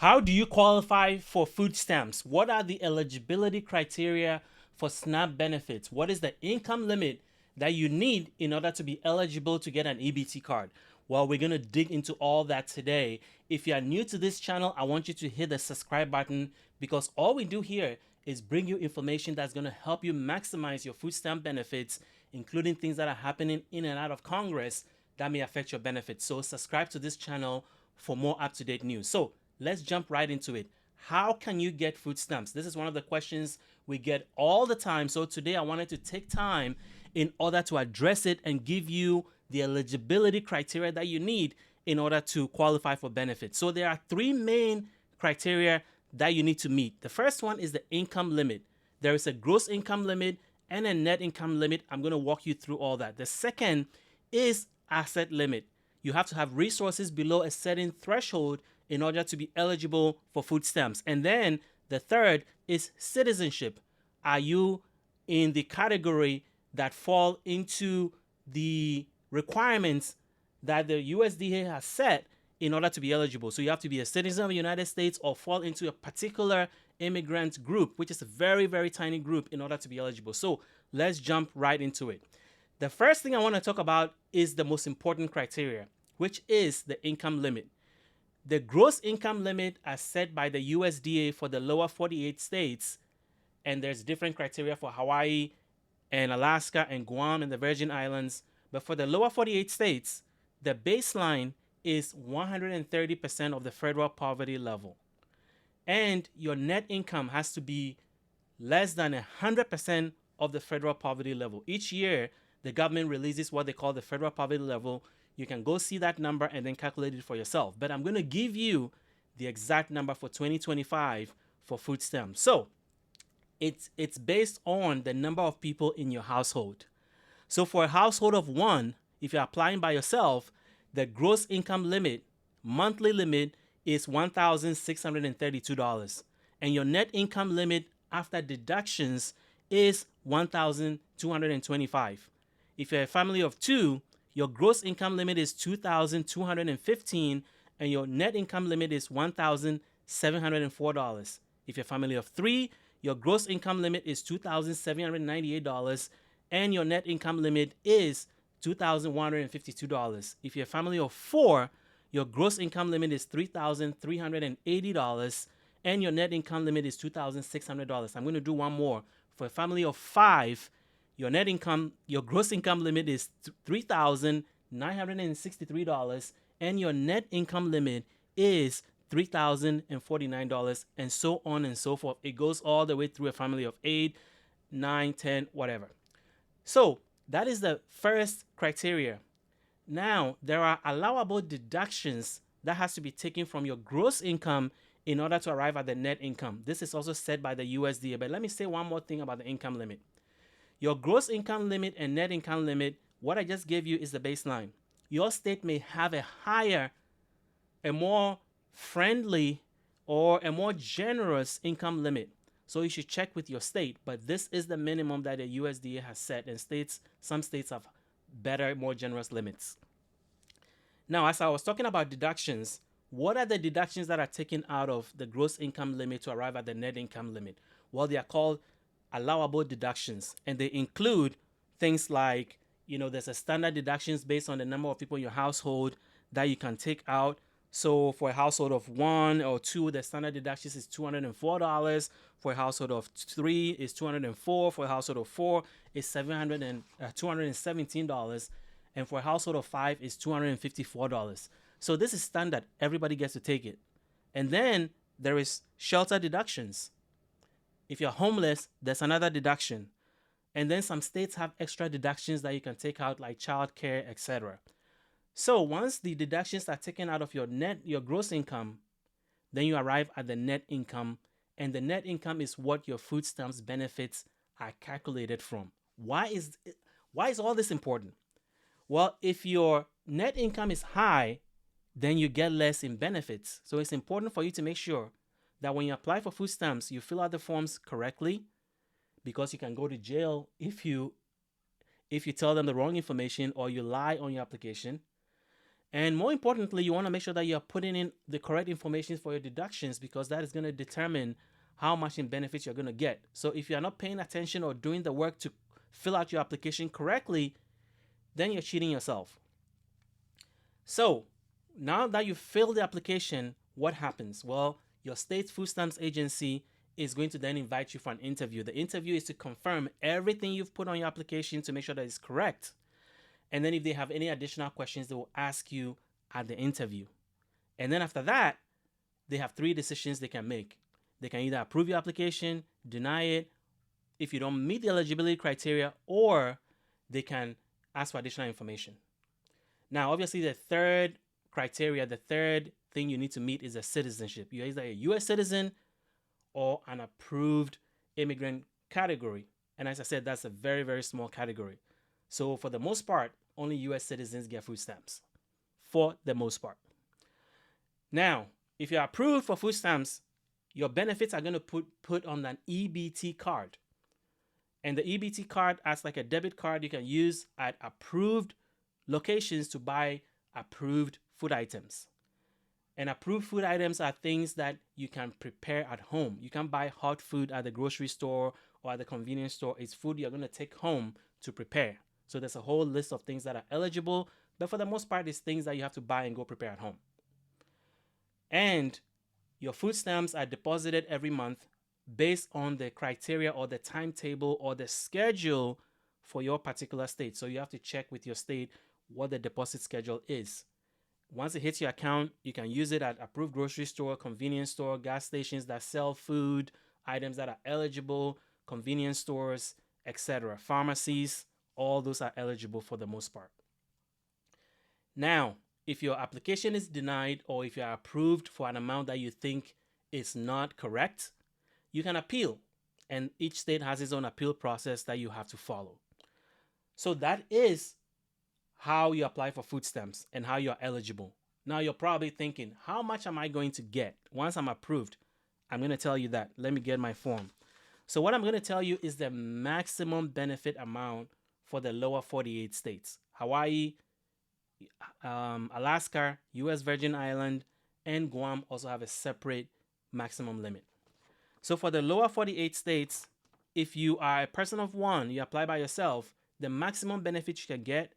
How do you qualify for food stamps? What are the eligibility criteria for SNAP benefits? What is the income limit that you need in order to be eligible to get an EBT card? Well, we're going to dig into all that today. If you are new to this channel, I want you to hit the subscribe button because all we do here is bring you information that's going to help you maximize your food stamp benefits, including things that are happening in and out of Congress that may affect your benefits. So subscribe to this channel for more up-to-date news. So let's jump right into it. How can you get food stamps? This is one of the questions we get all the time. So today I wanted to take time in order to address it and give you the eligibility criteria that you need in order to qualify for benefits. So there are three main criteria that you need to meet. The first one is the income limit. There is a gross income limit and a net income limit. I'm going to walk you through all that. The second is asset limit. You have to have resources below a certain threshold in order to be eligible for food stamps. And then the third is citizenship. Are you in the category that fall into the requirements that the USDA has set in order to be eligible? So you have to be a citizen of the United States or fall into a particular immigrant group, which is a very, very tiny group, in order to be eligible. So let's jump right into it. The first thing I want to talk about is the most important criteria, which is the income limit. The gross income limit as set by the USDA for the lower 48 states, and there's different criteria for Hawaii and Alaska and Guam and the Virgin Islands, but for the lower 48 states, the baseline is 130% of the federal poverty level. And your net income has to be less than 100% of the federal poverty level. Each year, the government releases what they call the federal poverty level. You can go see that number and then calculate it for yourself. But I'm going to give you the exact number for 2025 for food stamps. So it's based on the number of people in your household. So for a household of one, if you're applying by yourself, the gross income limit, monthly limit, is $1,632. And your net income limit after deductions is $1,225. If you're a family of two, your gross income limit is $2,215 and your net income limit is $1,704. If you're a family of three, your gross income limit is $2,798 and your net income limit is $2,152. If you're a family of four, your gross income limit is $3,380 and your net income limit is $2,600. I'm going to do one more. For a family of five, your gross income limit is $3,963 and your net income limit is $3,049, and so on and so forth. It goes all the way through a family of 8, 9, 10, whatever. So that is the first criteria. Now, there are allowable deductions that has to be taken from your gross income in order to arrive at the net income. This is also set by the USDA. But let me say one more thing about the income limit. Your gross income limit and net income limit, what I just gave you is the baseline. Your state may have a higher, a more friendly, or a more generous income limit. So you should check with your state, but this is the minimum that the USDA has set, and some states have better, more generous limits. Now, as I was talking about deductions, what are the deductions that are taken out of the gross income limit to arrive at the net income limit? Well, they are called allowable deductions, and they include things like, there's a standard deductions based on the number of people in your household that you can take out. So for a household of one or two, the standard deductions is $204. For a household of three, is $204. For a household of four, is $217. And for a household of five, is $254. So this is standard. Everybody gets to take it. And then there is shelter deductions. If you're homeless, there's another deduction. And then some states have extra deductions that you can take out, like childcare, etc. So once the deductions are taken out of your gross income, then you arrive at the net income. And the net income is what your food stamps benefits are calculated from. Why is all this important? Well, if your net income is high, then you get less in benefits. So it's important for you to make sure that when you apply for food stamps, you fill out the forms correctly, because you can go to jail if you tell them the wrong information or you lie on your application. And more importantly, you want to make sure that you're putting in the correct information for your deductions, because that is going to determine how much in benefits you're going to get. So if you're not paying attention or doing the work to fill out your application correctly, then you're cheating yourself. So now that you fill the application, what happens? Well, your state food stamps agency is going to then invite you for an interview. The interview is to confirm everything you've put on your application to make sure that it's correct. And then if they have any additional questions, they will ask you at the interview. And then after that, they have 3 decisions they can make. They can either approve your application, deny it if you don't meet the eligibility criteria, or they can ask for additional information. Now, obviously, the third criteria, the third thing you need to meet is a citizenship. You're either a U.S. citizen or an approved immigrant category. And as I said, that's a very, very small category. So for the most part, only U.S. citizens get food stamps, for the most part. Now, if you're approved for food stamps, your benefits are going to put on an EBT card. And the EBT card acts like a debit card you can use at approved locations to buy approved food items. And approved food items are things that you can prepare at home. You can buy hot food at the grocery store or at the convenience store. It's food you're going to take home to prepare. So there's a whole list of things that are eligible, but for the most part, it's things that you have to buy and go prepare at home. And your food stamps are deposited every month based on the criteria or the timetable or the schedule for your particular state. So you have to check with your state what the deposit schedule is. Once it hits your account, you can use it at approved grocery store, convenience store, gas stations that sell food, items that are eligible, convenience stores, etc. Pharmacies, all those are eligible for the most part. Now, if your application is denied or if you are approved for an amount that you think is not correct, you can appeal. And each state has its own appeal process that you have to follow. So that is how you apply for food stamps and how you're eligible. Now you're probably thinking, how much am I going to get once I'm approved? I'm going to tell you that. Let me get my form. So what I'm going to tell you is the maximum benefit amount for the lower 48 states. Hawaii, Alaska, U.S. Virgin Island, and Guam also have a separate maximum limit. So for the lower 48 states, if you are a person of one, you apply by yourself, the maximum benefit you can get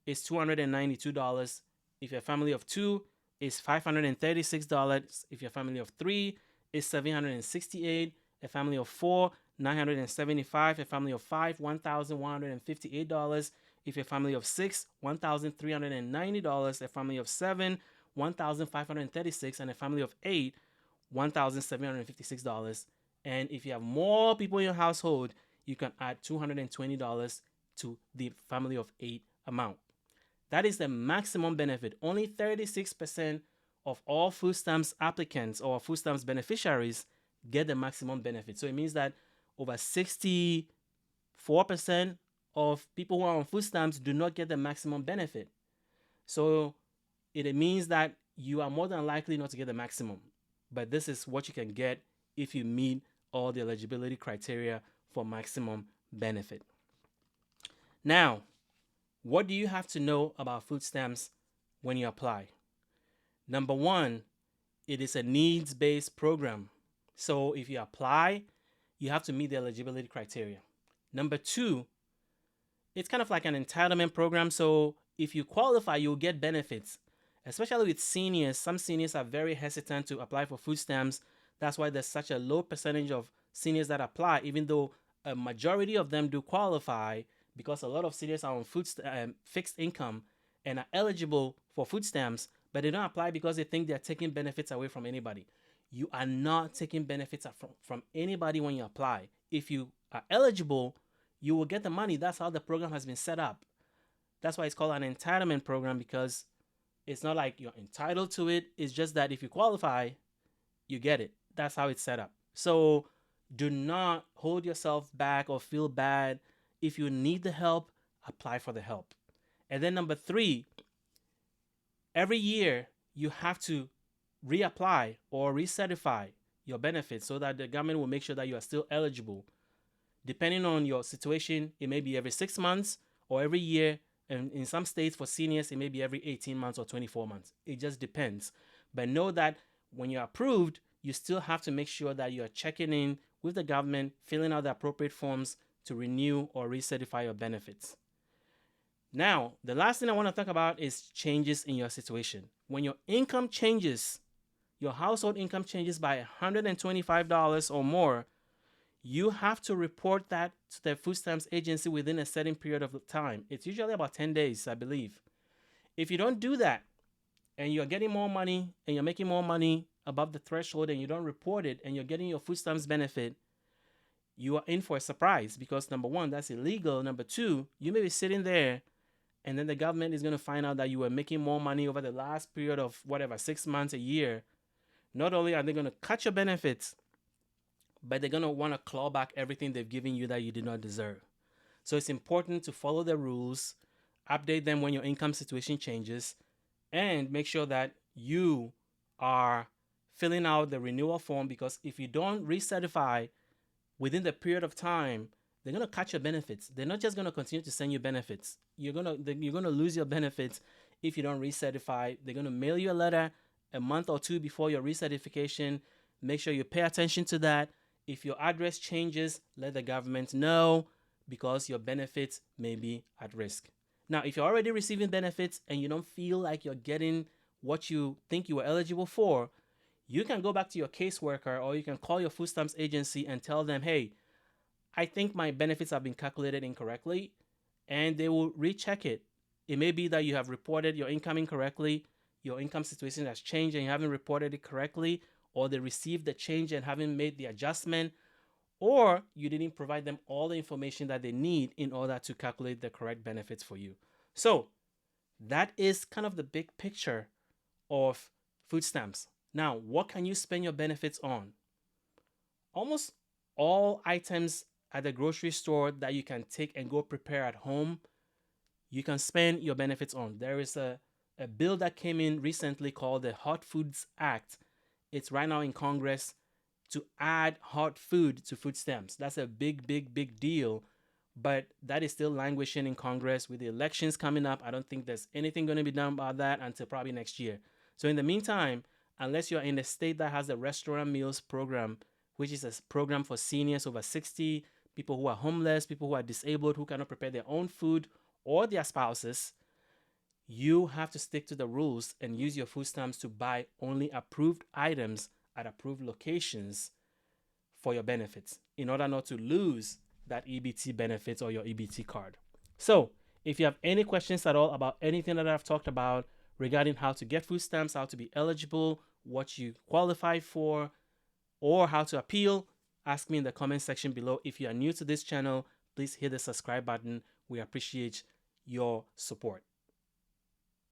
is $292. If you're a family of 2, it's $536. If you're a family of 3, it's $768. A family of 4, $975. A family of 5, $1,158. If you're a family of 6, $1,390. A family of 7, $1,536. And a family of 8, $1,756. And if you have more people in your household, you can add $220 to the family of 8 amount. That is the maximum benefit. Only 36% of all food stamps applicants or food stamps beneficiaries get the maximum benefit. So it means that over 64% of people who are on food stamps do not get the maximum benefit. So it means that you are more than likely not to get the maximum. But this is what you can get if you meet all the eligibility criteria for maximum benefit. Now, what do you have to know about food stamps when you apply? Number one, it is a needs-based program. So if you apply, you have to meet the eligibility criteria. Number two, it's kind of like an entitlement program. So if you qualify, you'll get benefits, especially with seniors. Some seniors are very hesitant to apply for food stamps. That's why there's such a low percentage of seniors that apply, even though a majority of them do qualify, because a lot of seniors are on fixed income and are eligible for food stamps, but they don't apply because they think they're taking benefits away from anybody. You are not taking benefits from anybody when you apply. If you are eligible, you will get the money. That's how the program has been set up. That's why it's called an entitlement program, because it's not like you're entitled to it. It's just that if you qualify, you get it. That's how it's set up. So do not hold yourself back or feel bad. If you need the help, apply for the help. And then number three, every year you have to reapply or recertify your benefits so that the government will make sure that you are still eligible. Depending on your situation, it may be every 6 months or every year, And in some states for seniors, it may be every 18 months or 24 months. It just depends. But know that when you're approved, you still have to make sure that you are checking in with the government, filling out the appropriate forms to renew or recertify your benefits. Now, the last thing I want to talk about is changes in your situation. When your income changes, your household income changes by $125 or more, you have to report that to the food stamps agency within a certain period of time. It's usually about 10 days, I believe. If you don't do that and you're getting more money and you're making more money above the threshold and you don't report it and you're getting your food stamps benefit, you are in for a surprise because number one, that's illegal. Number two, you may be sitting there and then the government is going to find out that you were making more money over the last period of whatever, 6 months, a year. Not only are they going to cut your benefits, but they're going to want to claw back everything they've given you that you did not deserve. So it's important to follow the rules, update them when your income situation changes, and make sure that you are filling out the renewal form, because if you don't recertify within the period of time, they're going to cut your benefits. They're not just going to continue to send you benefits. You're going to lose your benefits if you don't recertify. They're going to mail you a letter a month or two before your recertification. Make sure you pay attention to that. If your address changes, let the government know, because your benefits may be at risk. Now, if you're already receiving benefits and you don't feel like you're getting what you think you were eligible for, you can go back to your caseworker or you can call your food stamps agency and tell them, hey, I think my benefits have been calculated incorrectly, and they will recheck it. It may be that you have reported your income incorrectly, your income situation has changed and you haven't reported it correctly, or they received the change and haven't made the adjustment, or you didn't provide them all the information that they need in order to calculate the correct benefits for you. So that is kind of the big picture of food stamps. Now, what can you spend your benefits on? Almost all items at the grocery store that you can take and go prepare at home, you can spend your benefits on. There is a bill that came in recently called the Hot Foods Act. It's right now in Congress to add hot food to food stamps. That's a big, big, big deal, but that is still languishing in Congress. With the elections coming up, I don't think there's anything going to be done about that until probably next year. So in the meantime, unless you're in a state that has a restaurant meals program, which is a program for seniors over 60, people who are homeless, people who are disabled, who cannot prepare their own food, or their spouses, you have to stick to the rules and use your food stamps to buy only approved items at approved locations for your benefits in order not to lose that EBT benefits or your EBT card. So if you have any questions at all about anything that I've talked about regarding how to get food stamps, how to be eligible, what you qualify for, or how to appeal, ask me in the comment section below. If you are new to this channel, please hit the subscribe button. We appreciate your support.